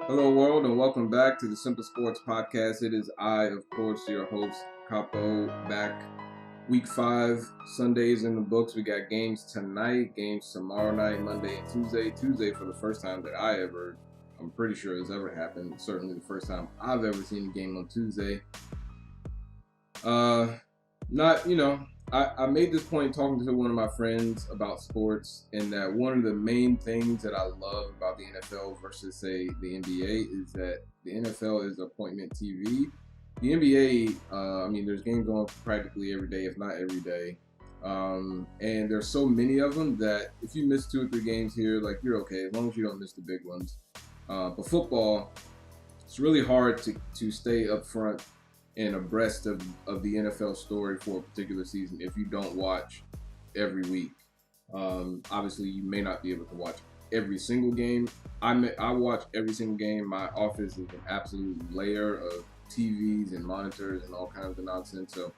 Hello, world, and welcome back to the Simple Sports Podcast. It is I, of course, your host, Capo, back. Week 5, Sundays in the books. We got games tonight, games tomorrow night, Monday and Tuesday. Tuesday for the first time that I'm pretty sure has ever happened. Certainly the first time I've ever seen a game on Tuesday. I made this point talking to one of my friends about sports, and that one of the main things that I love about the NFL versus, say, the NBA is that the NFL is appointment TV. The NBA, there's games on practically every day, if not every day. And there's so many of them that if you miss 2 or 3 games here, like, you're okay, as long as you don't miss the big ones. But football, it's really hard to stay up front and abreast of the NFL story for a particular season if you don't watch every week. Obviously, you may not be able to watch every single game. I watch every single game. My office is an absolute layer of TVs and monitors and all kinds of nonsense. So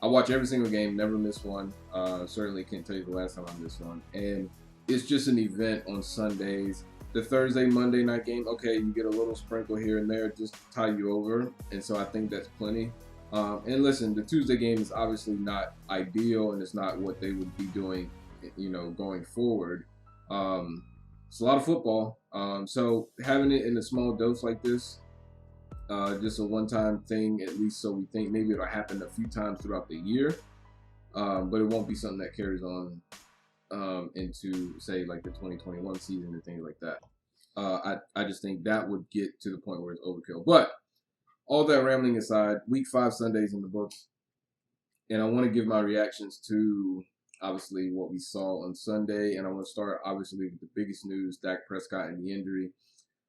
I watch every single game, never miss one. Certainly can't tell you the last time I missed one. And it's just an event on Sundays. The Thursday, Monday night game, okay, you get a little sprinkle here and there just to tie you over. And so I think that's plenty. And listen, the Tuesday game is obviously not ideal, and it's not what they would be doing, going forward. It's a lot of football. So having it in a small dose like this, just a one-time thing, at least so we think maybe it'll happen a few times throughout the year. But it won't be something that carries on into, say, like the 2021 season and things like that. I just think that would get to the point where it's overkill. But all that rambling aside, Week 5 Sundays in the books, and I want to give my reactions to obviously what we saw on Sunday, and I want to start obviously with the biggest news: Dak Prescott and the injury.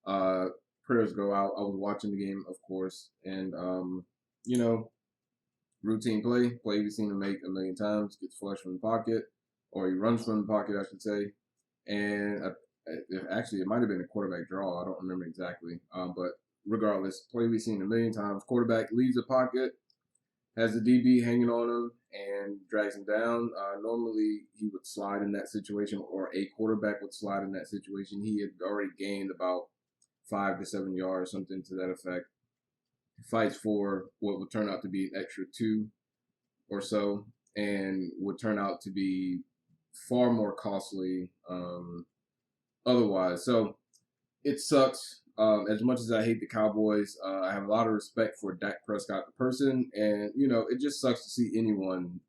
Prayers go out. I was watching the game, of course, and routine play we've seen him make a million times, gets flushed from the pocket, or he runs from the pocket, I should say. And actually, it might have been a quarterback draw. I don't remember exactly. But regardless, play we've seen a million times. Quarterback leaves the pocket, has the DB hanging on him, and drags him down. Normally, he would slide in that situation, or a quarterback would slide in that situation. He had already gained about 5 to 7 yards, something to that effect. Fights for what would turn out to be an extra 2 or so, and would turn out to be far more costly otherwise. So it sucks. As much as I hate the Cowboys, I have a lot of respect for Dak Prescott, the person, and it just sucks to see anyone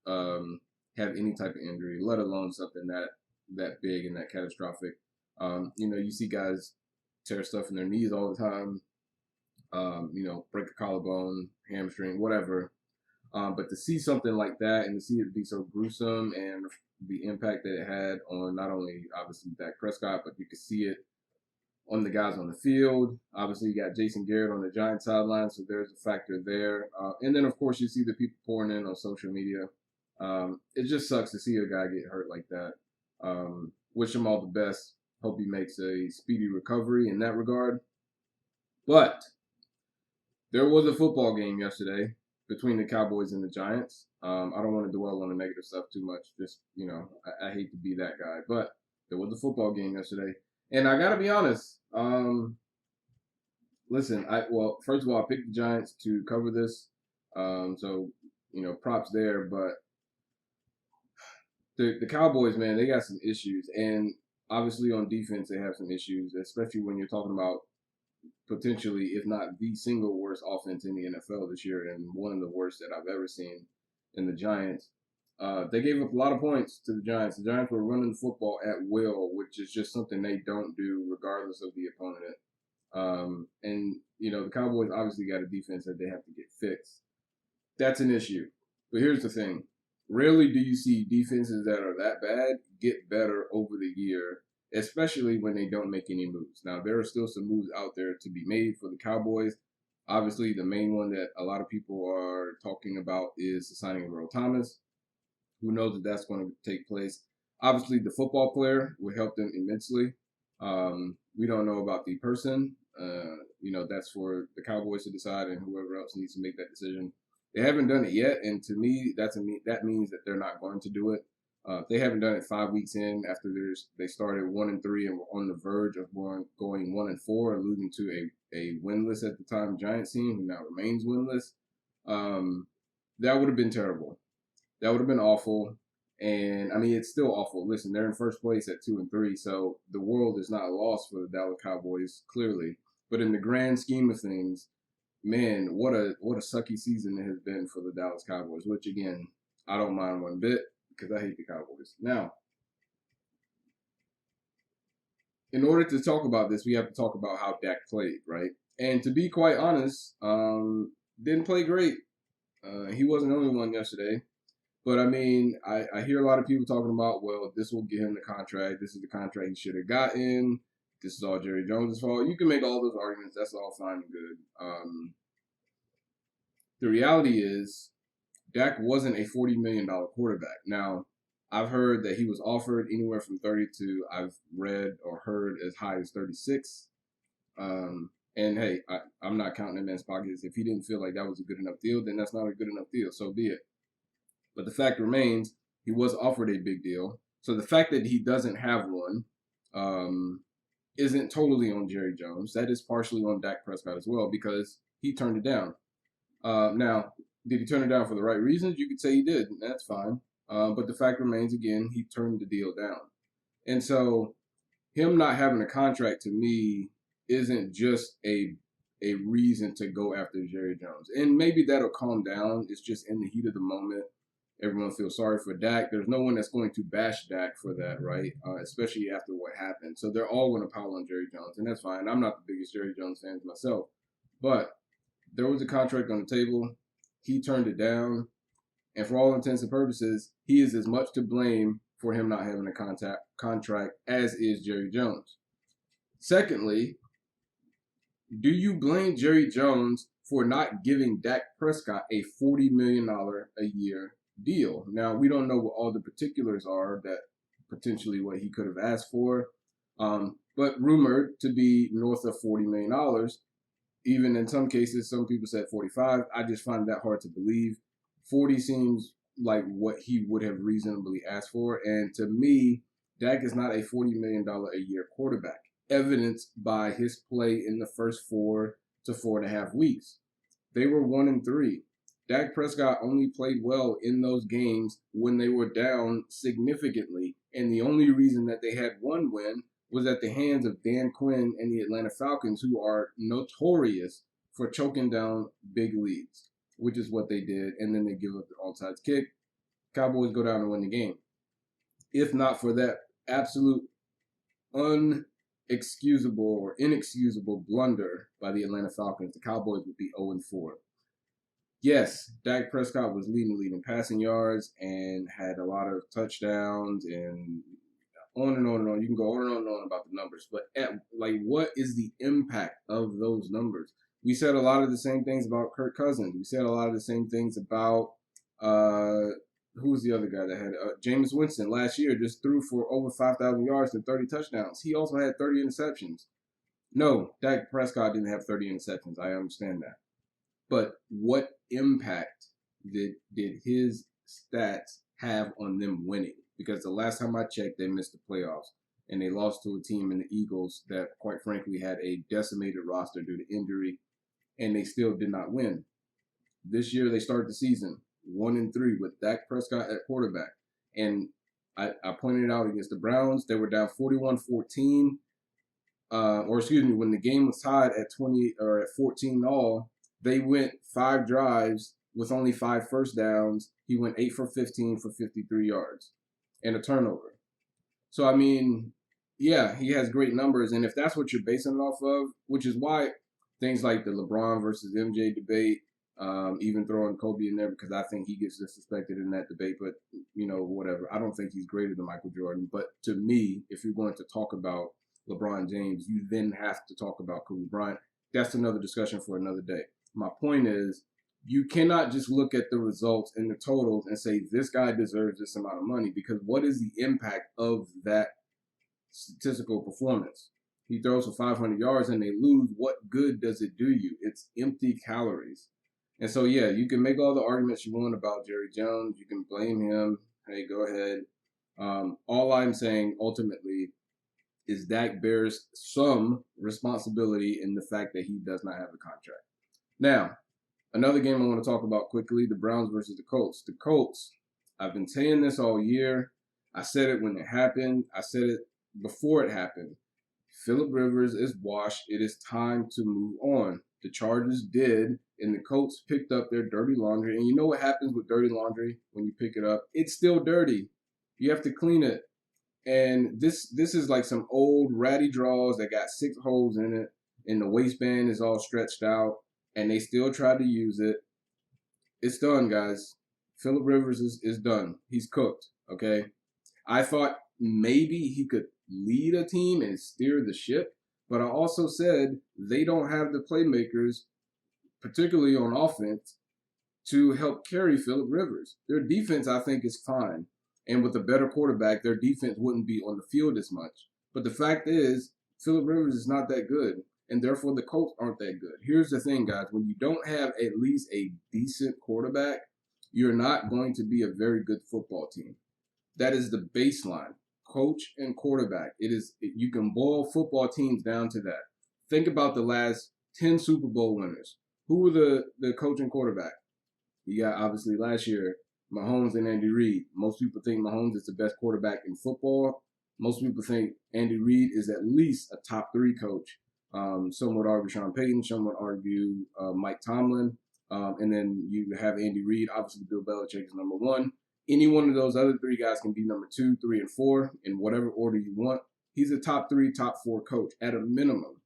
have any type of injury, let alone something that big and that catastrophic. You see guys tear stuff in their knees all the time. Break a collarbone, hamstring, whatever. But to see something like that and to see it be so gruesome, and the impact that it had on not only obviously Dak Prescott, but you could see it on the guys on the field. Obviously, you got Jason Garrett on the Giants sideline, so there's a factor there. And then, of course, you see the people pouring in on social media. It just sucks to see a guy get hurt like that. Wish him all the best. Hope he makes a speedy recovery in that regard. But there was a football game yesterday between the Cowboys and the Giants. I don't want to dwell on the negative stuff too much. Just, I hate to be that guy. But there was a football game yesterday. And I got to be honest. Listen, first of all, I picked the Giants to cover this. So, props there. But the Cowboys, man, they got some issues. And obviously on defense, they have some issues, especially when you're talking about potentially, if not the single worst offense in the NFL this year, and one of the worst that I've ever seen in the Giants. They gave up a lot of points to the Giants. The Giants were running the football at will, which is just something they don't do regardless of the opponent. And the Cowboys obviously got a defense that they have to get fixed. That's an issue. But here's the thing. Rarely do you see defenses that are that bad get better over the year, especially when they don't make any moves. Now, there are still some moves out there to be made for the Cowboys. Obviously, the main one that a lot of people are talking about is the signing of Earl Thomas. Who knows if that's going to take place? Obviously, the football player would help them immensely. We don't know about the person. That's for the Cowboys to decide, and whoever else needs to make that decision. They haven't done it yet, and to me, that means that they're not going to do it. They haven't done it 5 weeks in after they started 1-3 and were on the verge of going 1-4 and losing to a winless at the time Giants team who now remains winless. That would have been terrible. That would have been awful. And I mean, it's still awful. Listen, they're in first place at 2-3, so the world is not lost for the Dallas Cowboys, clearly. But in the grand scheme of things, man, what a sucky season it has been for the Dallas Cowboys. Which again, I don't mind one bit because I hate the Cowboys. Now, in order to talk about this, we have to talk about how Dak played, right? And to be quite honest, didn't play great. He wasn't the only one yesterday. But I mean, I hear a lot of people talking about, well, this will get him the contract. This is the contract he should have gotten. This is all Jerry Jones' fault. You can make all those arguments. That's all fine and good. The reality is, Dak wasn't a $40 million quarterback. Now, I've heard that he was offered anywhere from 30 to, I've read or heard as high as 36. And hey, I'm not counting that man's pockets. If he didn't feel like that was a good enough deal, then that's not a good enough deal. So be it. But the fact remains, he was offered a big deal. So the fact that he doesn't have one isn't totally on Jerry Jones. That is partially on Dak Prescott as well because he turned it down. Now, did he turn it down for the right reasons? You could say he did. That's fine. But the fact remains, again, he turned the deal down. And so him not having a contract to me isn't just a reason to go after Jerry Jones. And maybe that'll calm down. It's just in the heat of the moment. Everyone feels sorry for Dak. There's no one that's going to bash Dak for that, right? Especially after what happened. So they're all going to pile on Jerry Jones, and that's fine. I'm not the biggest Jerry Jones fan myself. But there was a contract on the table. He turned it down. And for all intents and purposes, he is as much to blame for him not having a contract as is Jerry Jones. Secondly, do you blame Jerry Jones for not giving Dak Prescott a $40 million a year deal? Now, we don't know what all the particulars are that potentially what he could have asked for, but rumored to be north of $40 million. Even in some cases, some people said 45. I just find that hard to believe. 40 seems like what he would have reasonably asked for. And to me, Dak is not a $40 million a year quarterback, evidenced by his play in the first 4 to 4.5 weeks. They were 1-3. Dak Prescott only played well in those games when they were down significantly. And the only reason that they had one win was at the hands of Dan Quinn and the Atlanta Falcons, who are notorious for choking down big leads, which is what they did. And then they give up the onside kick. Cowboys go down and win the game. If not for that absolute unexcusable or inexcusable blunder by the Atlanta Falcons, the Cowboys would be 0-4. Yes, Dak Prescott was leading the league in passing yards and had a lot of touchdowns and on and on and on. You can go on and on about the numbers, but what is the impact of those numbers? We said a lot of the same things about Kirk Cousins. We said a lot of the same things about who was the other guy that had Jameis Winston last year, just threw for over 5,000 yards and 30 touchdowns. He also had 30 interceptions. No, Dak Prescott didn't have 30 interceptions. I understand that. But what impact did his stats have on them winning? Because the last time I checked, they missed the playoffs. And they lost to a team in the Eagles that, quite frankly, had a decimated roster due to injury. And they still did not win. This year, they started the season 1-3 with Dak Prescott at quarterback. And I pointed out against the Browns, they were down 41-14. When the game was tied at 20 or at 14-all, they went 5 drives with only 5 first downs. He went 8 for 15 for 53 yards and a turnover. So, I mean, yeah, he has great numbers. And if that's what you're basing it off of, which is why things like the LeBron versus MJ debate, even throwing Kobe in there because I think he gets disrespected in that debate, but, whatever. I don't think he's greater than Michael Jordan. But to me, if you're going to talk about LeBron James, you then have to talk about Kobe Bryant. That's another discussion for another day. My point is, you cannot just look at the results and the totals and say this guy deserves this amount of money, because what is the impact of that statistical performance? He throws for 500 yards and they lose. What good does it do you? It's empty calories. And so, yeah, you can make all the arguments you want about Jerry Jones. You can blame him. Hey, go ahead. All I'm saying ultimately is Dak bears some responsibility in the fact that he does not have a contract. Now, another game I want to talk about quickly, the Browns versus the Colts. The Colts, I've been saying this all year. I said it when it happened. I said it before it happened. Phillip Rivers is washed. It is time to move on. The Chargers did, and the Colts picked up their dirty laundry. And you know what happens with dirty laundry when you pick it up? It's still dirty. You have to clean it. And this is like some old ratty drawers that got 6 holes in it, and the waistband is all stretched out, and they still try to use it. It's done, guys. Phillip Rivers is done. He's cooked, okay? I thought maybe he could lead a team and steer the ship, but I also said they don't have the playmakers, particularly on offense, to help carry Phillip Rivers. Their defense, I think, is fine. And with a better quarterback, their defense wouldn't be on the field as much. But the fact is, Phillip Rivers is not that good, and therefore the Colts aren't that good. Here's the thing, guys. When you don't have at least a decent quarterback, you're not going to be a very good football team. That is the baseline. Coach and quarterback. You can boil football teams down to that. Think about the last 10 Super Bowl winners. Who were the coach and quarterback? You got, obviously, last year, Mahomes and Andy Reid. Most people think Mahomes is the best quarterback in football. Most people think Andy Reid is at least a top 3 coach. Some would argue Sean Payton. Some would argue Mike Tomlin. And then you have Andy Reid. Obviously, Bill Belichick is number 1. Any one of those other 3 guys can be number 2, 3, and 4 in whatever order you want. He's a top 3, top 4 coach at a minimum.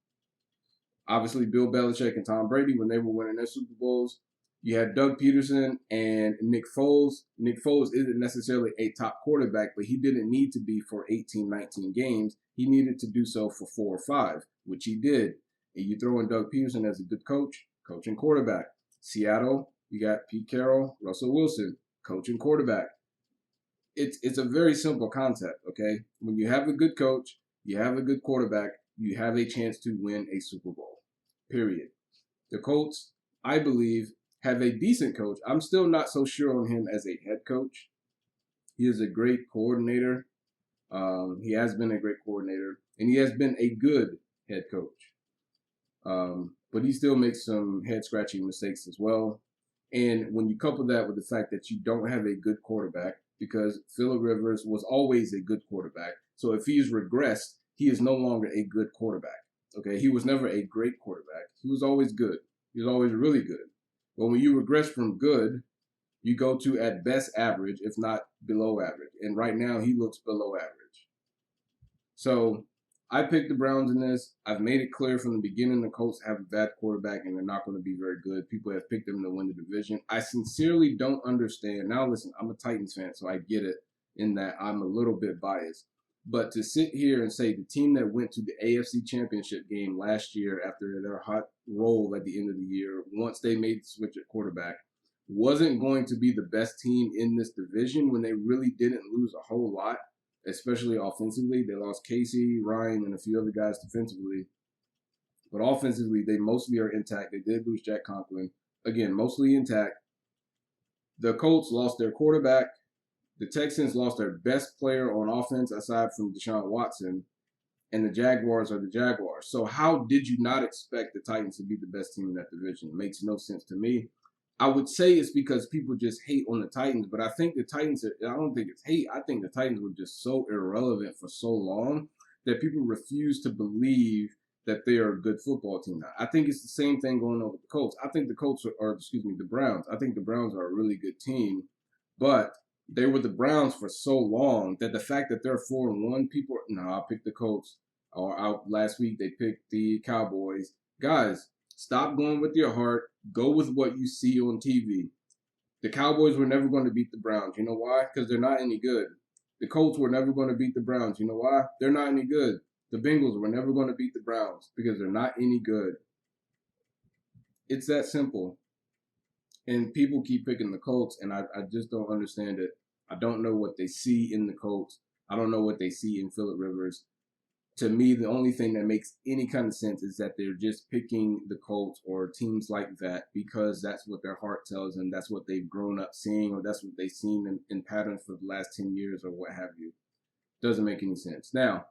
Obviously, Bill Belichick and Tom Brady, when they were winning their Super Bowls, you had Doug Peterson and Nick Foles. Nick Foles isn't necessarily a top quarterback, but he didn't need to be for 18, 19 games. He needed to do so for 4 or 5, which he did. And you throw in Doug Peterson as a good coach and quarterback. Seattle, you got Pete Carroll, Russell Wilson, coach and quarterback. It's a very simple concept, okay? When you have a good coach, you have a good quarterback, you have a chance to win a Super Bowl, period. The Colts, I believe, have a decent coach. I'm still not so sure on him as a head coach. He is a great coordinator. He has been a great coordinator, and he has been a good head coach. But he still makes some head-scratching mistakes as well. And when you couple that with the fact that you don't have a good quarterback, because Phillip Rivers was always a good quarterback, so if he's regressed, he is no longer a good quarterback. Okay, he was never a great quarterback. He was always good. He was always really good. But when you regress from good, you go to at best average, if not below average. And right now, he looks below average. So I picked the Browns in this. I've made it clear from the beginning the Colts have a bad quarterback and they're not going to be very good. People have picked them to win the division. I sincerely don't understand. Now, listen, I'm a Titans fan, so I get it in that I'm a little bit biased. But to sit here and say the team that went to the AFC Championship game last year after their hot roll at the end of the year, once they made the switch at quarterback, wasn't going to be the best team in this division when they really didn't lose a whole lot, especially offensively. They lost Casey, Ryan, and a few other guys defensively. But offensively, they mostly are intact. They did lose Jack Conklin. Again, mostly intact. The Colts lost their quarterback. The Texans lost their best player on offense aside from Deshaun Watson, and the Jaguars are the Jaguars. So how did you not expect the Titans to be the best team in that division? It makes no sense to me. I would say it's because people just hate on the Titans, but I think the Titans I don't think it's hate. I think the Titans were just so irrelevant for so long that people refuse to believe that they are a good football team now. I think it's the same thing going on with the Colts. I think the the Browns. I think the Browns are a really good team, but they were the Browns for so long that the fact that they're 4-1, people I picked the Colts. Or out last week they picked the Cowboys. Guys, stop going with your heart. Go with what you see on TV. The Cowboys were never going to beat the Browns. You know why? Because they're not any good. The Colts were never going to beat the Browns. You know why? They're not any good. The Bengals were never going to beat the Browns because they're not any good. It's that simple. And people keep picking the Colts, and I just don't understand it. I don't know what they see in the Colts. I don't know what they see in Phillip Rivers. to me, the only thing that makes any kind of sense is that they're just picking the Colts or teams like that because that's what their heart tells them. That's what they've grown up seeing, or that's what they've seen in patterns for the last 10 years or what have you. Doesn't make any sense. Now,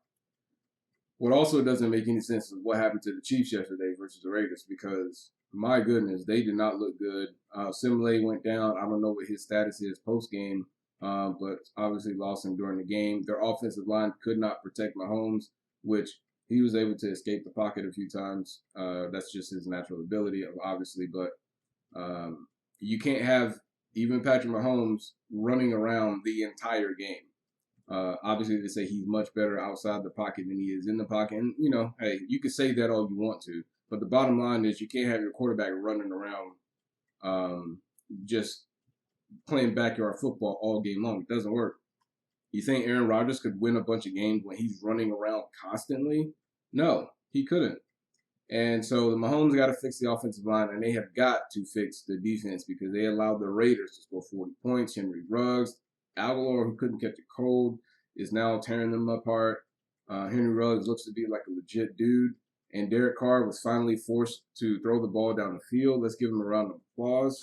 what also doesn't make any sense is what happened to the Chiefs yesterday versus the Raiders, because my goodness, they did not look good. Simile went down. I don't know what his status is post game, but obviously lost him during the game. Their offensive line could not protect Mahomes, which he was able to escape the pocket a few times. That's just his natural ability, obviously. But you can't have even Patrick Mahomes running around the entire game. Obviously, they say he's much better outside the pocket than he is in the pocket. And, hey, you can say that all you want to. But the bottom line is you can't have your quarterback running around just playing backyard football all game long. It doesn't work. You think Aaron Rodgers could win a bunch of games when he's running around constantly? No, he couldn't. And so the Mahomes got to fix the offensive line, and they have got to fix the defense because they allowed the Raiders to score 40 points. Henry Ruggs, Aguilar, who couldn't catch a cold, is now tearing them apart. Henry Ruggs looks to be like a legit dude. And Derek Carr was finally forced to throw the ball down the field. Let's give him a round of applause.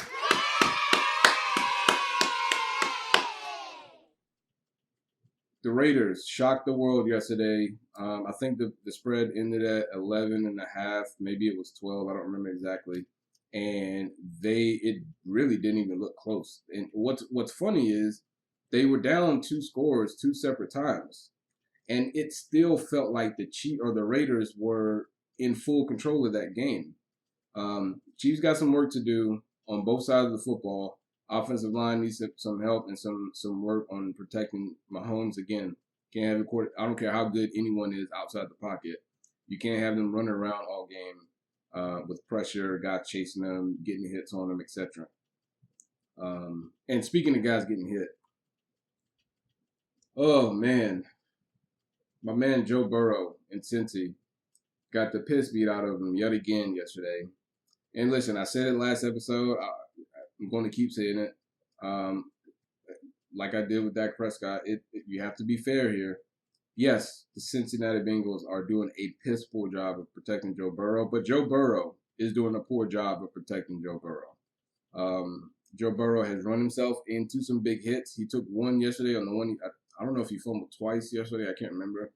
The Raiders shocked the world yesterday. I think the spread ended at 11.5. Maybe it was 12. I don't remember exactly. And it really didn't even look close. And what's funny is they were down 2 scores 2 separate times. And it still felt like the Raiders were in full control of that game. Chiefs got some work to do on both sides of the football. Offensive line needs some help and some work on protecting Mahomes again. Can't have I don't care how good anyone is outside the pocket. You can't have them running around all game with pressure, guys chasing them, getting hits on them, etc. And speaking of guys getting hit, oh man, my man Joe Burrow in Cincy got the piss beat out of him yet again yesterday. And listen, I said it last episode. I'm going to keep saying it. Like I did with Dak Prescott, you have to be fair here. Yes, the Cincinnati Bengals are doing a piss poor job of protecting Joe Burrow, but Joe Burrow is doing a poor job of protecting Joe Burrow. Joe Burrow has run himself into some big hits. He took one yesterday on the one. I don't know if he fumbled twice yesterday. I can't remember.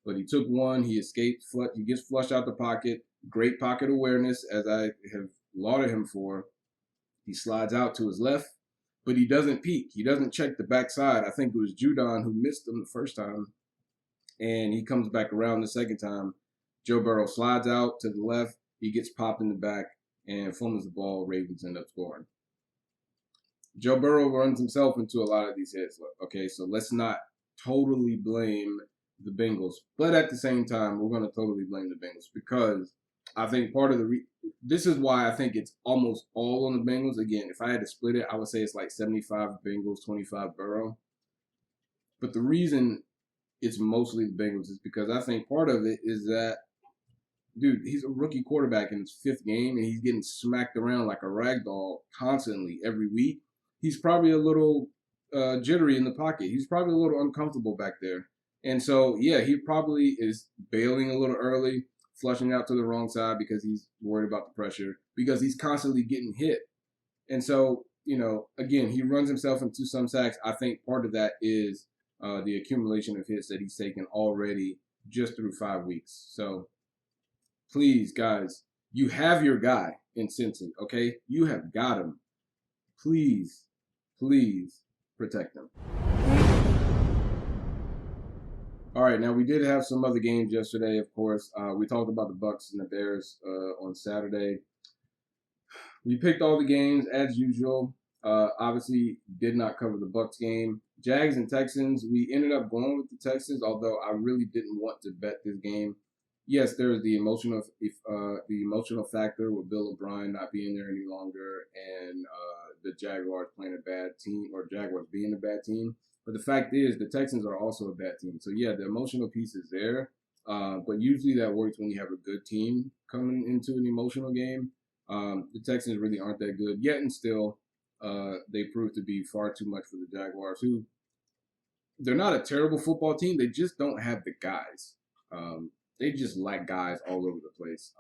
But he took one. He escaped. He gets flushed out the pocket. Great pocket awareness, as I have lauded him for. He slides out to his left, but he doesn't peek. He doesn't check the backside. I think it was Judon who missed him the first time, and he comes back around the second time. Joe Burrow slides out to the left. He gets popped in the back and fumbles the ball. Ravens end up scoring. Joe Burrow runs himself into a lot of these hits. Okay, so let's not totally blame the Bengals. But at the same time, we're going to totally blame the Bengals because I think part of this is why I think it's almost all on the Bengals. Again, if I had to split it, I would say it's like 75 Bengals, 25 Burrow. But the reason it's mostly the Bengals is because I think part of it is that, dude, he's a rookie quarterback in his 5th game, and he's getting smacked around like a rag doll constantly every week. He's probably a little jittery in the pocket. He's probably a little uncomfortable back there. And so, yeah, he probably is bailing a little early, flushing out to the wrong side because he's worried about the pressure, because he's constantly getting hit. And so, again, he runs himself into some sacks. I think part of that is the accumulation of hits that he's taken already just through 5 weeks. So, please, guys, you have your guy in Cincy, okay? You have got him. Please protect him. All right, now we did have some other games yesterday, of course. We talked about the Bucs and the Bears on Saturday. We picked all the games as usual. Obviously, did not cover the Bucs game. Jags and Texans, we ended up going with the Texans, although I really didn't want to bet this game. Yes, there's the emotional factor with Bill O'Brien not being there any longer, and the Jaguars playing a bad team, or Jaguars being a bad team. But the fact is, the Texans are also a bad team. So, yeah, the emotional piece is there. But usually that works when you have a good team coming into an emotional game. The Texans really aren't that good. Yet and still, they prove to be far too much for the Jaguars, who they're not a terrible football team. They just don't have the guys. They just lack guys all over the place.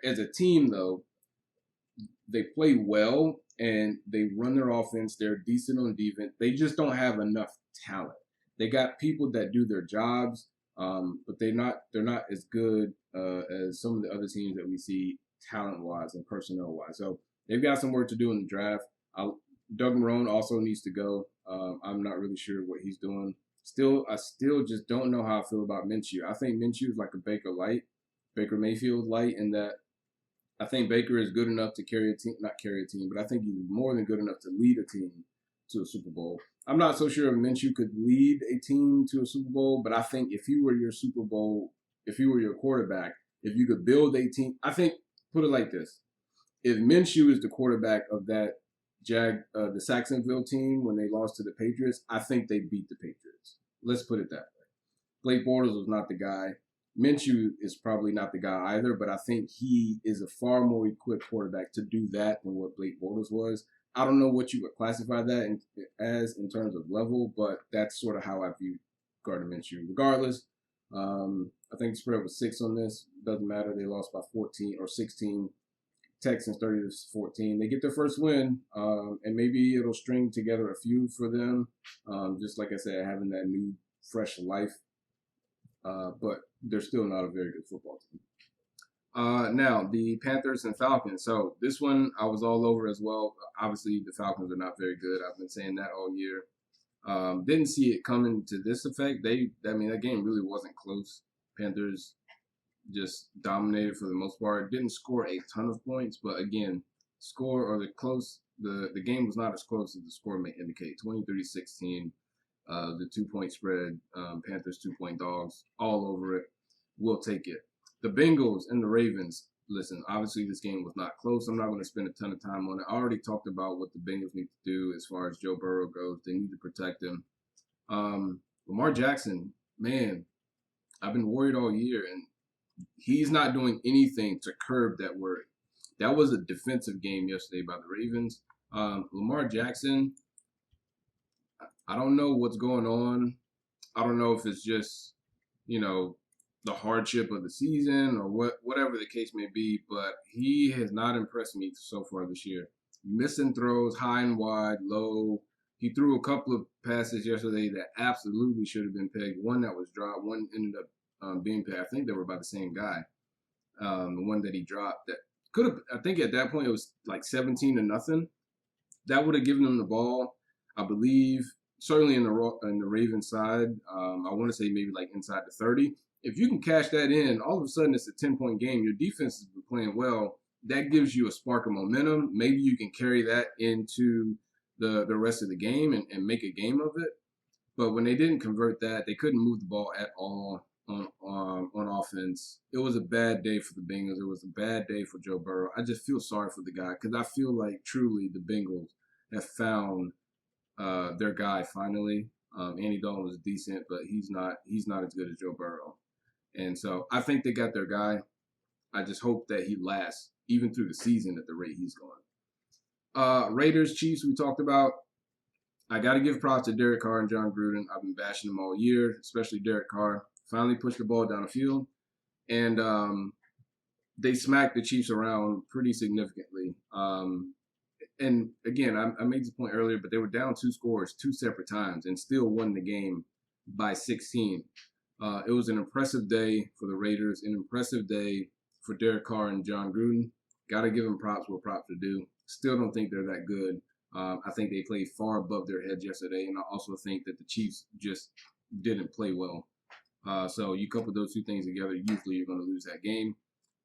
As a team, though, they play well and they run their offense. They're decent on defense. They just don't have enough talent. They got people that do their jobs, but they're not as good as some of the other teams that we see talent wise and personnel wise. So they've got some work to do in the draft. Doug Marrone also needs to go. I'm not really sure what he's doing. I still just don't know how I feel about Minshew. I think Minshew is like a Baker Mayfield light, in that I think Baker is good enough to not carry a team, but I think he's more than good enough to lead a team to a Super Bowl. I'm not so sure if Minshew could lead a team to a Super Bowl, but I think if he were your quarterback, if you could build a team, I think, put it like this. If Minshew is the quarterback of that the Saxonville team when they lost to the Patriots, I think they beat the Patriots. Let's put it that way. Blake Bortles was not the guy. Minshew is probably not the guy either, but I think he is a far more equipped quarterback to do that than what Blake Bortles was. I don't know what you would classify that as in terms of level, but that's sort of how I view Gardner Minshew. Regardless, I think the spread was 6 on this. Doesn't matter. They lost by 14 or 16. Texans 30-14. They get their first win, and maybe it'll string together a few for them. Just like I said, having that new, fresh life. But they're still not a very good football team. Now, the Panthers and Falcons. So this one I was all over as well. Obviously, the Falcons are not very good. I've been saying that all year. Didn't see it coming to this effect. That game really wasn't close. Panthers just dominated for the most part. Didn't score a ton of points, but again, the game was not as close as the score may indicate. 23-16. The 2-point spread, Panthers 2-point dogs, all over it. We'll take it. The Bengals and the Ravens. Listen, obviously this game was not close. I'm not going to spend a ton of time on it. I already talked about what the Bengals need to do as far as Joe Burrow goes. They need to protect him. Lamar Jackson, man, I've been worried all year, and he's not doing anything to curb that worry. That was a defensive game yesterday by the Ravens. Lamar Jackson, I don't know what's going on. I don't know if it's just, the hardship of the season or whatever the case may be, but he has not impressed me so far this year. Missing throws, high and wide, low. He threw a couple of passes yesterday that absolutely should have been pegged. One that was dropped, one ended up being pegged. I think they were by the same guy. The one that he dropped that could have, I think at that point it was like 17-0. That would have given him the ball, I believe. Certainly in the Ravens side, I want to say maybe like inside the 30. If you can cash that in, all of a sudden it's a 10-point game. Your defense has been playing well. That gives you a spark of momentum. Maybe you can carry that into the rest of the game and make a game of it. But when they didn't convert that, they couldn't move the ball at all on offense. It was a bad day for the Bengals. It was a bad day for Joe Burrow. I just feel sorry for the guy because I feel like truly the Bengals have found their guy finally. Andy Dalton was decent, but he's not as good as Joe Burrow. And so I think they got their guy. I just hope that he lasts even through the season at the rate he's going. Raiders, Chiefs, we talked about. I got to give props to Derek Carr and John Gruden. I've been bashing them all year, especially Derek Carr. Finally pushed the ball down the field. And they smacked the Chiefs around pretty significantly. And again, I made this point earlier, but they were down 2 scores 2 separate times and still won the game by 16. It was an impressive day for the Raiders, an impressive day for Derek Carr and John Gruden. Got to give them props where props are due. Still don't think they're that good. I think they played far above their heads yesterday, and I also think that the Chiefs just didn't play well. So you couple those 2 things together, usually you're going to lose that game.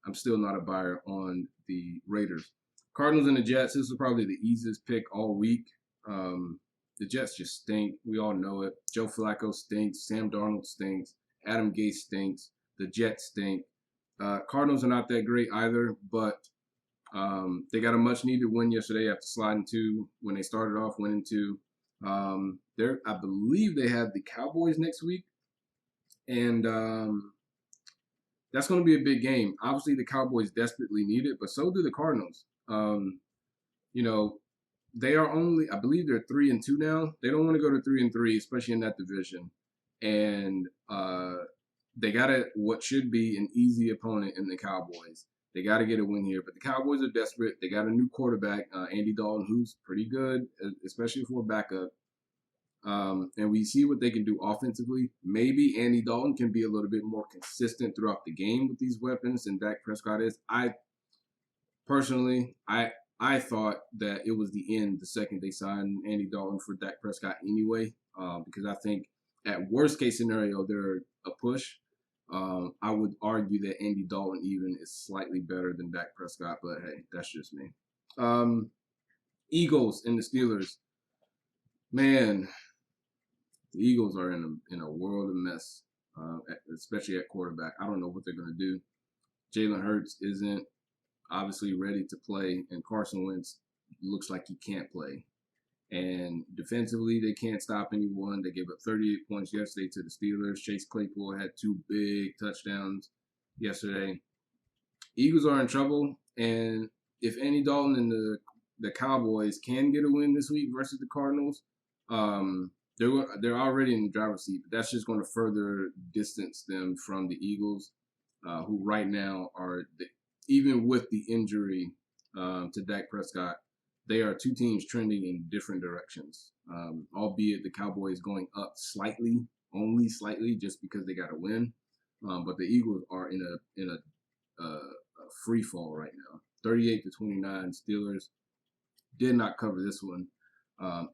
I'm still not a buyer on the Raiders. Cardinals and the Jets, this was probably the easiest pick all week. The Jets just stink. We all know it. Joe Flacco stinks. Sam Darnold stinks. Adam Gase stinks. The Jets stink. Cardinals are not that great either, but they got a much-needed win yesterday after sliding 2 when they started off, winning 2. I believe they have the Cowboys next week, and that's going to be a big game. Obviously, the Cowboys desperately need it, but so do the Cardinals. They are I believe they're 3-2 now. They don't want to go to 3-3, especially in that division. And they got what should be an easy opponent in the Cowboys. They got to get a win here, but the Cowboys are desperate. They got a new quarterback, Andy Dalton, who's pretty good, especially for a backup. And we see what they can do offensively. Maybe Andy Dalton can be a little bit more consistent throughout the game with these weapons than Dak Prescott is. Personally, I thought that it was the end the second they signed Andy Dalton for Dak Prescott anyway, because I think at worst case scenario, they're a push. I would argue that Andy Dalton even is slightly better than Dak Prescott, but hey, that's just me. Eagles and the Steelers. Man, the Eagles are in a world of mess, especially at quarterback. I don't know what they're going to do. Jalen Hurts isn't obviously ready to play, and Carson Wentz looks like he can't play. And defensively, they can't stop anyone. They gave up 38 points yesterday to the Steelers. Chase Claypool had 2 big touchdowns yesterday. Eagles are in trouble, and if Andy Dalton and the Cowboys can get a win this week versus the Cardinals, they're already in the driver's seat. But that's just going to further distance them from the Eagles, who right now are even with the injury to Dak Prescott, they are 2 teams trending in different directions. Albeit the Cowboys going up slightly, only slightly, just because they got a win. But the Eagles are in a free fall right now. 38-29. Steelers did not cover this one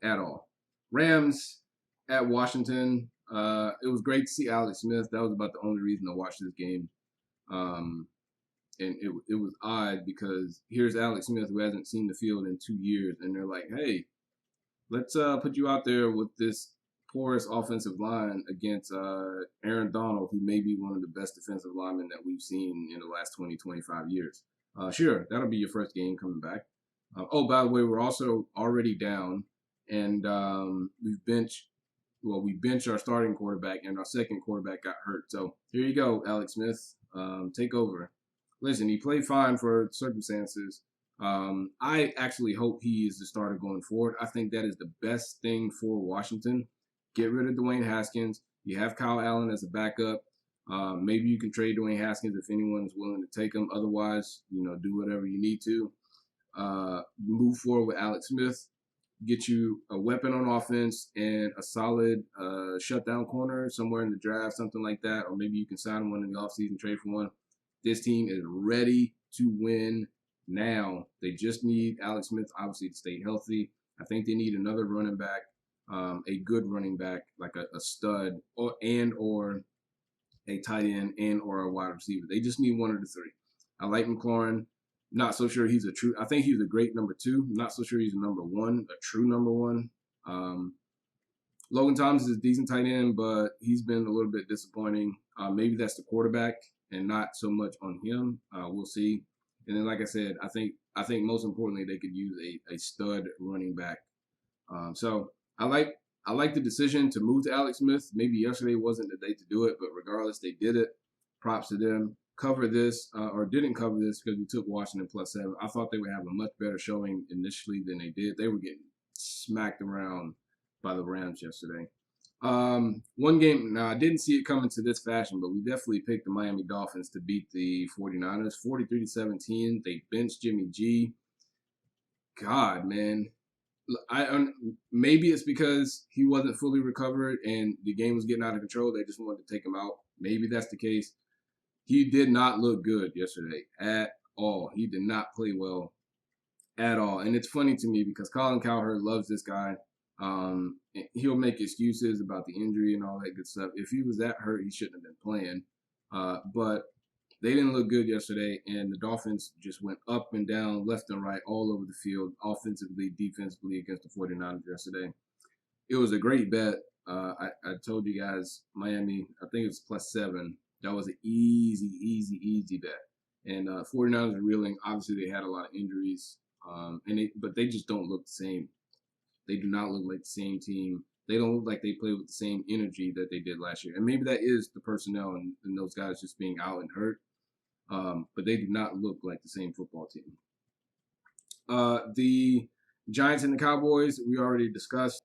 at all. Rams at Washington. It was great to see Alex Smith. That was about the only reason to watch this game. And it was odd because here's Alex Smith, who hasn't seen the field in 2 years, and they're like, hey, let's put you out there with this porous offensive line against Aaron Donald, who may be one of the best defensive linemen that we've seen in the last 20, 25 years. Sure, that'll be your first game coming back. Oh, by the way, we're also already down, and we benched our starting quarterback, and our second quarterback got hurt. So here you go, Alex Smith. Take over. Listen, he played fine for circumstances. I actually hope he is the starter going forward. I think that is the best thing for Washington. Get rid of Dwayne Haskins. You have Kyle Allen as a backup. Maybe you can trade Dwayne Haskins if anyone is willing to take him. Otherwise, do whatever you need to. Move forward with Alex Smith. Get you a weapon on offense and a solid shutdown corner somewhere in the draft, something like that. Or maybe you can sign one in the offseason, trade for one. This team is ready to win now. They just need Alex Smith, obviously, to stay healthy. I think they need another running back, a good running back, like a stud, or a tight end and or a wide receiver. They just need one of the 3. I like McLaurin. Not so sure he's I think he's a great number 2. Not so sure he's a number 1, a true number 1. Logan Thomas is a decent tight end, but he's been a little bit disappointing. Maybe that's the quarterback and not so much on him. We'll see. And then, like I said, I think most importantly, they could use a stud running back. So I like the decision to move to Alex Smith. Maybe yesterday wasn't the day to do it, but regardless, they did it. Props to them. Cover this or didn't cover this because we took Washington +7. I thought they would have a much better showing initially than they did. They were getting smacked around by the Rams yesterday. One game, now I didn't see it coming to this fashion, but we definitely picked the Miami Dolphins to beat the 49ers 43-17. They benched Jimmy G. God, man. Maybe it's because he wasn't fully recovered and the game was getting out of control. They just wanted to take him out. Maybe that's the case. He did not look good yesterday at all. He did not play well at all. And it's funny to me because Colin Cowherd loves this guy. He'll make excuses about the injury and all that good stuff. If he was that hurt, he shouldn't have been playing. But they didn't look good yesterday, and the Dolphins just went up and down, left and right, all over the field, offensively, defensively against the 49ers yesterday. It was a great bet. I told you guys, Miami, I think it was +7. That was an easy bet. And 49ers are reeling. Obviously, they had a lot of injuries, but they just don't look the same. They do not look like the same team. They don't look like they play with the same energy that they did last year. And maybe that is the personnel and those guys just being out and hurt. But they do not look like the same football team. The Giants and the Cowboys, we already discussed.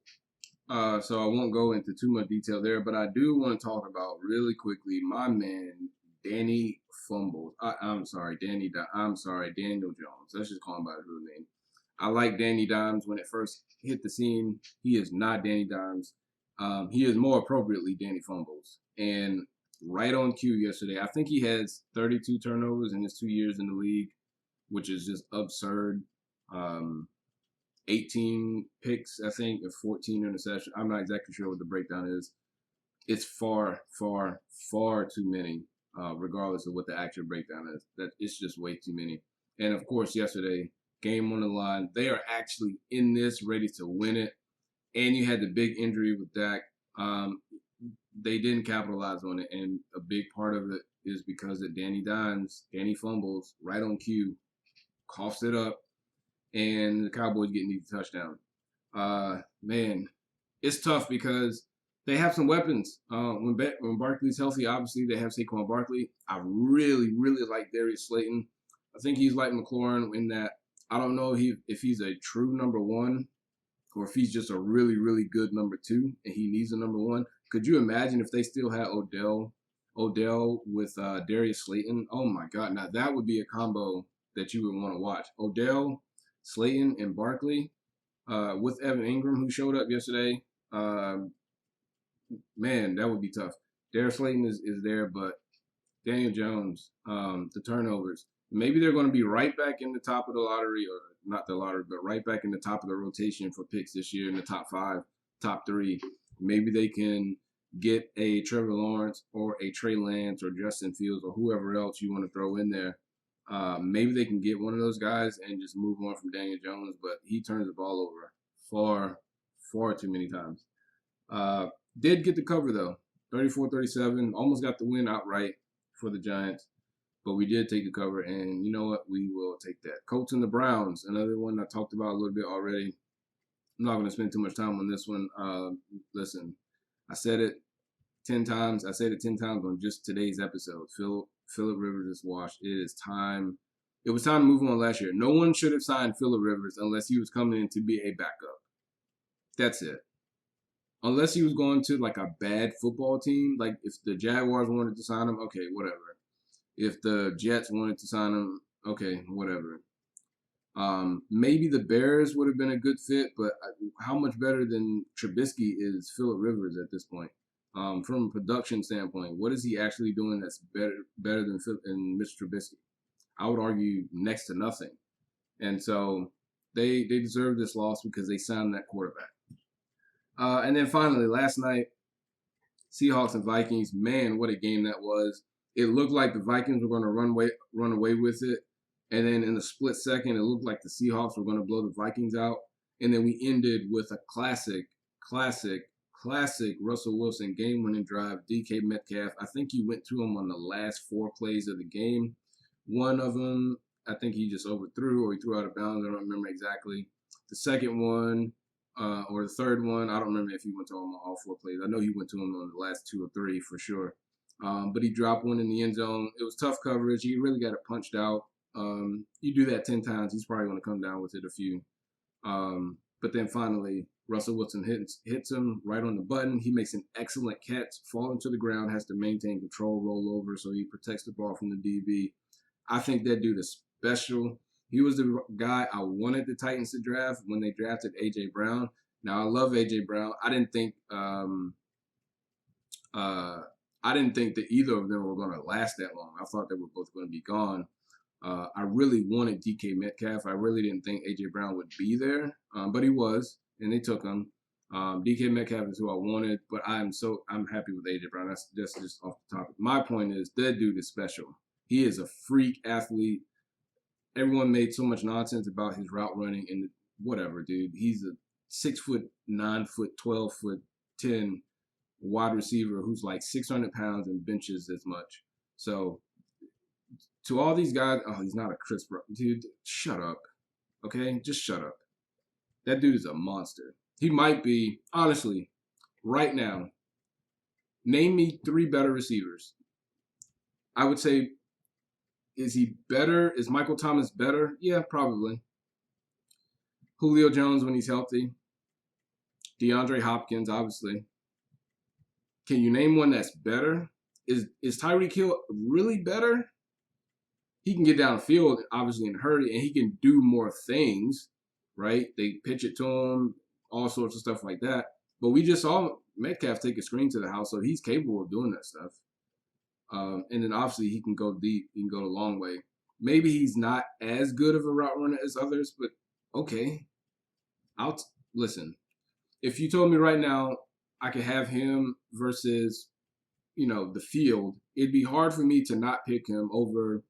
So I won't go into too much detail there, but I do want to talk about really quickly my man Danny Fumbles. I'm sorry, Daniel Jones. Let's just call him by his real name. I like Danny Dimes when it first hit the scene. He is not Danny Dimes. He is more appropriately Danny Fumbles. And right on cue yesterday, I think he has 32 turnovers in his 2 years in the league, which is just absurd. 18 picks, I think, and 14 interceptions. I'm not exactly sure what the breakdown is. It's far, far, far too many, regardless of what the actual breakdown is. That it's just way too many. And of course, yesterday, game on the line. They are actually in this, ready to win it. And you had the big injury with Dak. They didn't capitalize on it, and a big part of it is because of Danny Fumbles, right on cue, coughs it up, and the Cowboys get an easy touchdown. Man, it's tough because they have some weapons. When Barkley's healthy, obviously they have Saquon Barkley. I really, really like Darius Slayton. I think he's like McLaurin in that I don't know if he's a true number one or if he's just a really, really good number two and he needs a number one. Could you imagine if they still had Odell with Darius Slayton? Oh my God! Now that would be a combo that you would want to watch. Odell, Slayton, and Barkley with Evan Ingram, who showed up yesterday. Man, that would be tough. Darius Slayton is there, but Daniel Jones, the turnovers. Maybe they're going to be right back in the top of the lottery, or not the lottery, but right back in the top of the rotation for picks this year in the top 5, top 3. Maybe they can get a Trevor Lawrence or a Trey Lance or Justin Fields or whoever else you want to throw in there. Maybe they can get one of those guys and just move on from Daniel Jones, but he turns the ball over far, far too many times. Did get the cover, though. 34-37, almost got the win outright for the Giants. But we did take the cover, and you know what? We will take that. Colts and the Browns, another one I talked about a little bit already. I'm not going to spend too much time on this one. Listen, I said it 10 times. I said it 10 times on just today's episode. Phillip Rivers is washed. It is time. It was time to move on last year. No one should have signed Phillip Rivers unless he was coming in to be a backup. That's it. Unless he was going to like a bad football team, like if the Jaguars wanted to sign him, okay, whatever. If the Jets wanted to sign him, okay, whatever. Maybe the Bears would have been a good fit, but how much better than Trubisky is Phillip Rivers at this point? From a production standpoint, what is he actually doing that's better than Mr. Trubisky? I would argue next to nothing. And so they deserve this loss because they signed that quarterback. And then finally, last night, Seahawks and Vikings. Man, what a game that was. It looked like the Vikings were going to run away with it. And then in a split second, it looked like the Seahawks were going to blow the Vikings out. And then we ended with a classic Russell Wilson game-winning drive, DK Metcalf. I think he went to him on the last 4 plays of the game. One of them, I think he just overthrew or he threw out of bounds. I don't remember exactly. The second one or the third one, I don't remember if he went to him on all 4 plays. I know he went to him on the last 2 or 3 for sure. But he dropped one in the end zone. It was tough coverage. He really got it punched out. You do that 10 times, he's probably going to come down with it a few. But then finally, Russell Wilson hits him right on the button. He makes an excellent catch, falling to the ground, has to maintain control, roll over, so he protects the ball from the DB. I think that dude is special. He was the guy I wanted the Titans to draft when they drafted A.J. Brown. Now, I love A.J. Brown. I didn't think that either of them were going to last that long. I thought they were both going to be gone. I really wanted DK Metcalf. I really didn't think A.J. Brown would be there, but he was, and they took him. DK Metcalf is who I wanted, but I'm happy with A.J. Brown. That's just off the topic. My point is that dude is special. He is a freak athlete. Everyone made so much nonsense about his route running and whatever, dude. He's a 6'9", 12'10" wide receiver who's like 600 pounds and benches as much. So to all these guys, oh, he's not a Chris Brown. Dude, shut up. Okay? Just shut up. That dude is a monster. He might be, honestly, right now, name me 3 better receivers. I would say, is he better? Is Michael Thomas better? Yeah, probably. Julio Jones when he's healthy. DeAndre Hopkins, obviously. Can you name one that's better? Is Tyreek Hill really better? He can get down the field, obviously, in a hurry, and he can do more things, right? They pitch it to him, all sorts of stuff like that. But we just saw Metcalf take a screen to the house, so he's capable of doing that stuff. And then obviously he can go deep, he can go a long way. Maybe he's not as good of a route runner as others, but okay. Listen. If you told me right now I could have him versus, the field, it'd be hard for me to not pick him over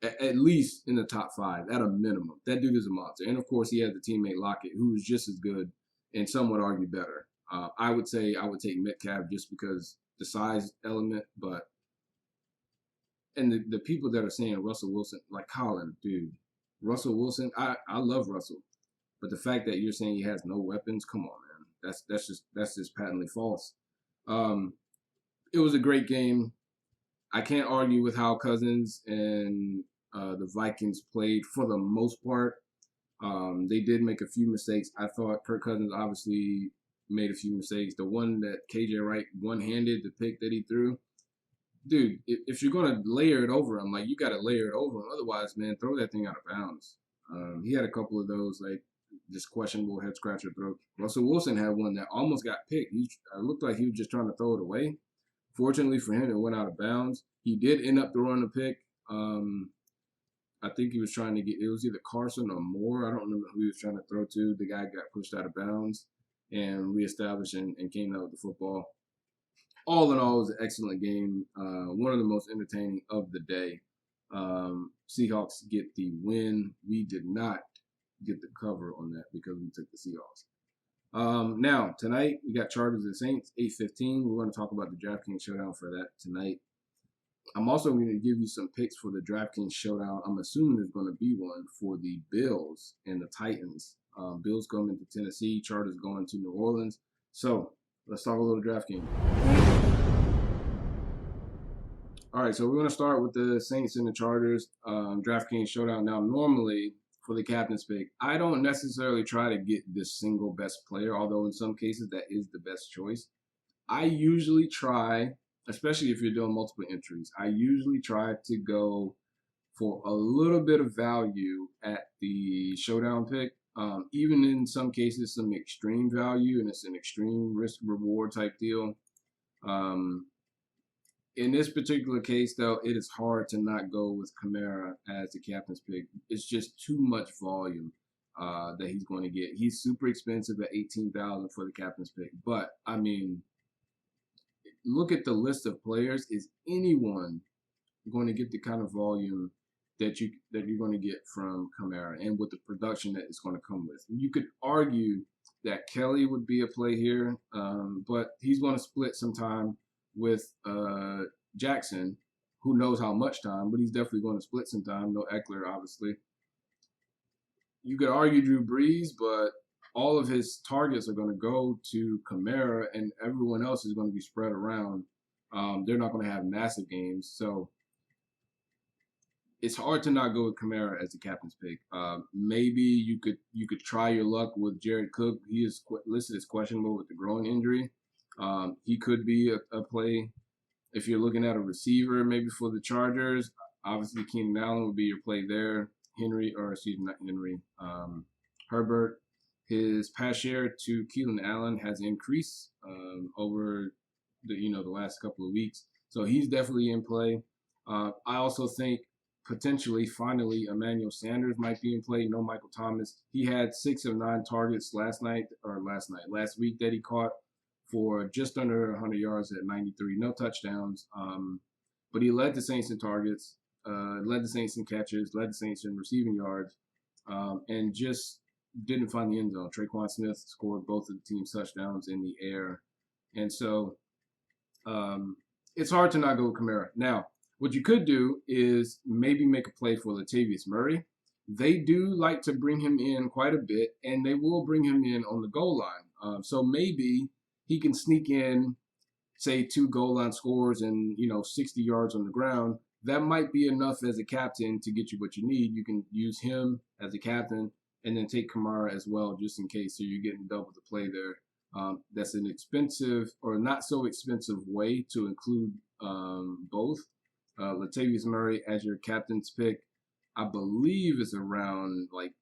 at least in the top 5 at a minimum. That dude is a monster. And of course he has the teammate Lockett, who is just as good and some would argue better. I would say I would take Metcalf just because the size element, but and the people that are saying Russell Wilson, like Colin, dude, Russell Wilson, I love Russell. But the fact that you're saying he has no weapons, come on, man. That's just patently false. It was a great game. I can't argue with how Cousins and the Vikings played for the most part. They did make a few mistakes. I thought Kirk Cousins obviously made a few mistakes. The one that KJ Wright one-handed, the pick that he threw, dude, if you're going to layer it over him, like, you got to layer it over him. Otherwise, man, throw that thing out of bounds. He had a couple of those, like, just questionable head-scratcher throw. Russell Wilson had one that almost got picked. He looked like he was just trying to throw it away. Fortunately for him, it went out of bounds. He did end up throwing the pick. I think he was trying to get, it was either Carson or Moore. I don't remember who he was trying to throw to. The guy got pushed out of bounds and reestablished and came out with the football. All in all, it was an excellent game. One of the most entertaining of the day. Seahawks get the win. We did not get the cover on that because we took the Seahawks. Now, tonight, we got Chargers and Saints, 8:15. We're going to talk about the Draftkings showdown for that tonight. I'm also going to give you some picks for the Draftkings showdown. I'm assuming there's going to be one for the Bills and the Titans. Bills going into Tennessee, Chargers going to New Orleans. So, let's talk a little Draftkings. All right, so we're going to start with the Saints and the Chargers Draftkings showdown. Now, normally, for the captain's pick, I don't necessarily try to get the single best player, although in some cases that is the best choice. I usually try, especially if you're doing multiple entries, I usually try to go for a little bit of value at the showdown pick. Even in some cases, some extreme value, and it's an extreme risk-reward type deal. In this particular case, though, it is hard to not go with Kamara as the captain's pick. It's just too much volume that he's going to get. He's super expensive at $18,000 for the captain's pick. But, I mean, look at the list of players. Is anyone going to get the kind of volume that you're going to get from Kamara and with the production that it's going to come with? You could argue that Kelly would be a play here, but he's going to split some time with Jackson, who knows how much time, but he's definitely going to split some time. No Eckler, obviously. You could argue Drew Brees, but all of his targets are going to go to Kamara, and everyone else is going to be spread around. They're not going to have massive games, so it's hard to not go with Kamara as the captain's pick. Maybe you could try your luck with Jared Cook. He is listed as questionable with the groin injury. He could be a play if you're looking at a receiver, maybe for the Chargers. Obviously, Keenan Allen would be your play there. Herbert. His pass share to Keenan Allen has increased over the last couple of weeks, so he's definitely in play. I also think potentially, finally, Emmanuel Sanders might be in play. No Michael Thomas. He had 6 of 9 targets last week that he caught for just under 100 yards at 93. No touchdowns. But he led the Saints in targets, led the Saints in catches, led the Saints in receiving yards, and just didn't find the end zone. Traquan Smith scored both of the team's touchdowns in the air. And so it's hard to not go with Kamara. Now, what you could do is maybe make a play for Latavius Murray. They do like to bring him in quite a bit, and they will bring him in on the goal line. So maybe he can sneak in, say, 2 goal line scores and 60 yards on the ground. That might be enough as a captain to get you what you need. You can use him as a captain and then take Kamara as well, just in case. So you're getting double the play there. That's an expensive or not so expensive way to include both. Latavius Murray as your captain's pick, I believe is around like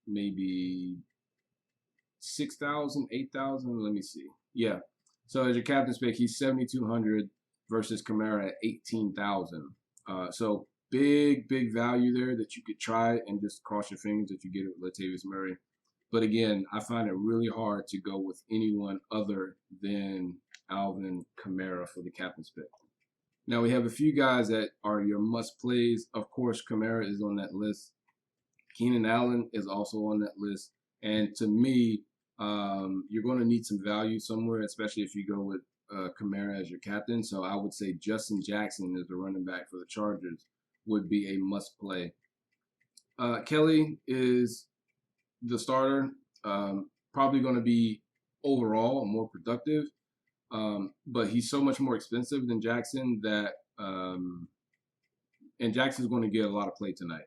maybe 6,000, 8,000. Let me see. Yeah. So as your captain's pick, he's 7,200 versus Kamara at 18,000. So big value there that you could try and just cross your fingers that you get it with Latavius Murray. But again, I find it really hard to go with anyone other than Alvin Kamara for the captain's pick. Now we have a few guys that are your must plays. Of course, Kamara is on that list. Keenan Allen is also on that list. And to me, you're going to need some value somewhere, especially if you go with Kamara as your captain. So I would say Justin Jackson as the running back for the Chargers would be a must play. Kelly is the starter, probably going to be overall more productive, but he's so much more expensive than Jackson that, and Jackson's going to get a lot of play tonight.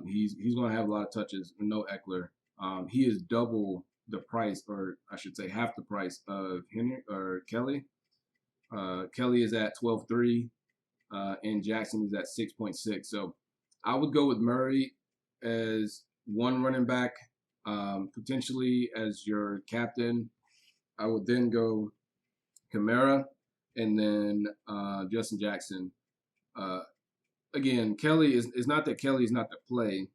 He's going to have a lot of touches. No Eckler. He is double the price, or I should say half the price of Henry or Kelly. Kelly is at 12.3, and Jackson is at 6.6. So I would go with Murray as one running back, potentially as your captain. I would then go Kamara and then Justin Jackson. Again, Kelly is not that Kelly is not the play.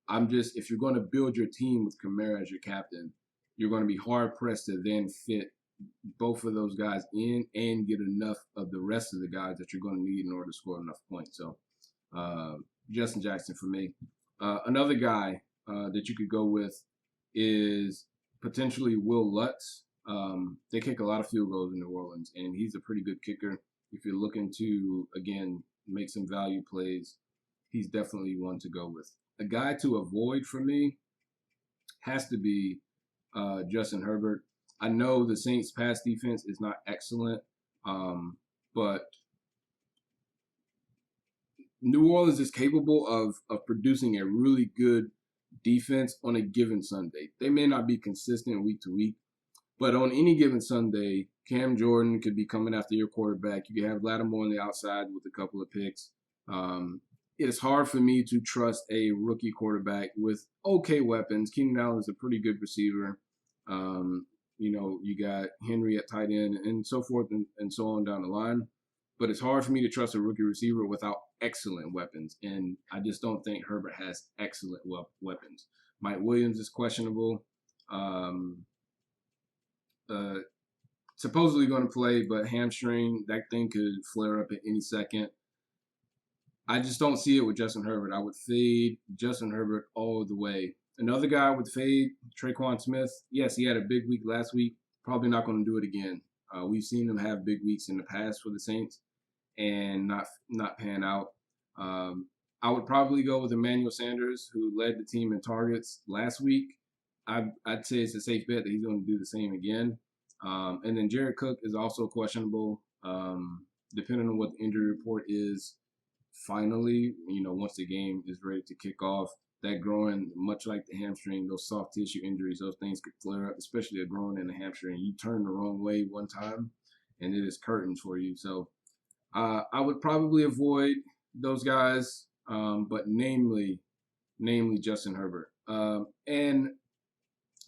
I'm just, if you're going to build your team with Kamara as your captain, you're going to be hard pressed to then fit both of those guys in and get enough of the rest of the guys that you're going to need in order to score enough points. So Justin Jackson for me. Another guy that you could go with is potentially Will Lutz. They kick a lot of field goals in New Orleans, and he's a pretty good kicker. If you're looking to, again, make some value plays, he's definitely one to go with. A guy to avoid for me has to be Justin Herbert. I know the Saints' pass defense is not excellent, but New Orleans is capable of producing a really good defense on a given Sunday. They may not be consistent week to week, but on any given Sunday, Cam Jordan could be coming after your quarterback. You could have Lattimore on the outside with a couple of picks. It is hard for me to trust a rookie quarterback with okay weapons. Keenan Allen is a pretty good receiver. You got Henry at tight end and so forth and so on down the line. But it's hard for me to trust a rookie receiver without excellent weapons. And I just don't think Herbert has excellent weapons. Mike Williams is questionable. Supposedly going to play, but hamstring, that thing could flare up at any second. I just don't see it with Justin Herbert. I would fade Justin Herbert all the way. Another guy I would fade, Tre'Quan Smith. Yes, he had a big week last week. Probably not going to do it again. We've seen him have big weeks in the past for the Saints and not pan out. I would probably go with Emmanuel Sanders, who led the team in targets last week. I'd say it's a safe bet that he's going to do the same again. And then Jared Cook is also questionable, depending on what the injury report is. Finally, once the game is ready to kick off, that groin, much like the hamstring, those soft tissue injuries, those things could flare up, especially a groin and a hamstring. You turn the wrong way one time, and it is curtains for you. So I would probably avoid those guys, but namely Justin Herbert. And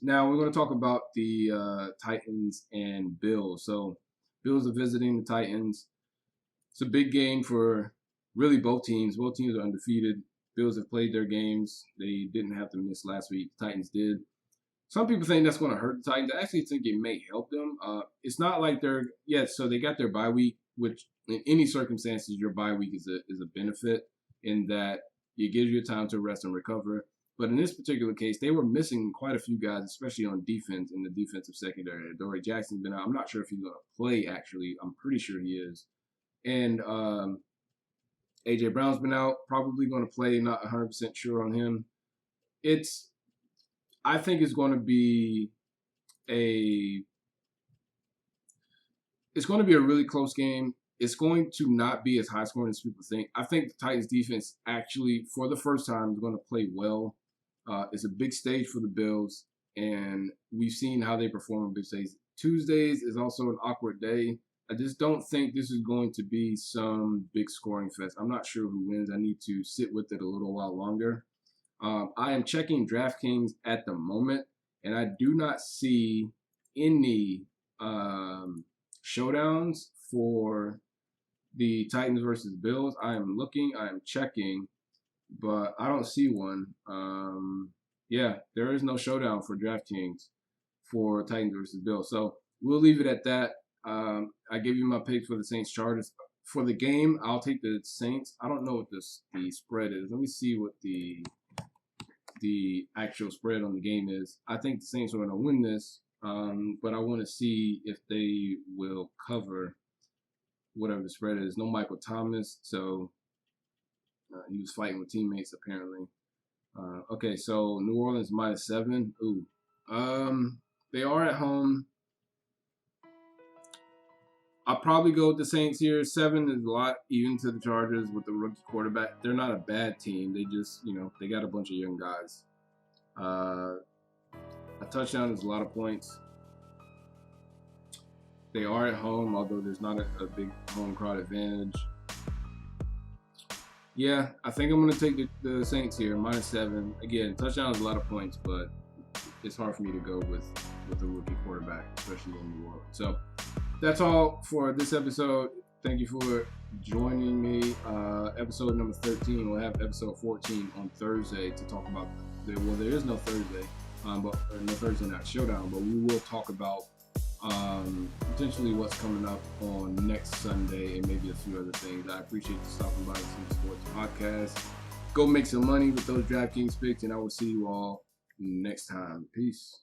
now we're going to talk about the Titans and Bills. So Bills are visiting the Titans. It's a big game for really both teams. Both teams are undefeated. Bills have played their games. They didn't have to miss last week. The Titans did. Some people think that's going to hurt the Titans. I actually think it may help them. It's not like so they got their bye week, which in any circumstances, your bye week is a benefit in that it gives you time to rest and recover. But in this particular case, they were missing quite a few guys, especially on defense in the defensive secondary. Dory Jackson's been out. I'm not sure if he's going to play, actually. I'm pretty sure he is. And A.J. Brown's been out, probably going to play, not 100% sure on him. I think it's going to be a really close game. It's going to not be as high scoring as people think. I think the Titans defense actually, for the first time, is going to play well. It's a big stage for the Bills. and we've seen how they perform on big days. Tuesdays is also an awkward day. I just don't think this is going to be some big scoring fest. I'm not sure who wins. I need to sit with it a little while longer. I am checking DraftKings at the moment, and I do not see any showdowns for the Titans versus Bills. I am looking, I am checking, but I don't see one. Yeah, there is no showdown for DraftKings for Titans versus Bills. So we'll leave it at that. I gave you my picks for the Saints Chargers. For the game, I'll take the Saints. I don't know what the spread is. Let me see what the actual spread on the game is. I think the Saints are going to win this, but I want to see if they will cover whatever the spread is. No Michael Thomas, so he was fighting with teammates apparently. Okay, so New Orleans -7. Ooh, they are at home. I'll probably go with the Saints here. 7 is a lot, even to the Chargers with the rookie quarterback. They're not a bad team. They just, they got a bunch of young guys. A touchdown is a lot of points. They are at home, although there's not a big home crowd advantage. Yeah, I think I'm going to take the Saints here, -7. Again, touchdown is a lot of points, but it's hard for me to go with a rookie quarterback, especially in New Orleans. So that's all for this episode. Thank you for joining me. Episode number 13. We'll have episode 14 on Thursday to talk about. There is no Thursday, but no Thursday night showdown. But we will talk about potentially what's coming up on next Sunday and maybe a few other things. I appreciate you stopping by the Sports Podcast. Go make some money with those DraftKings picks, and I will see you all next time. Peace.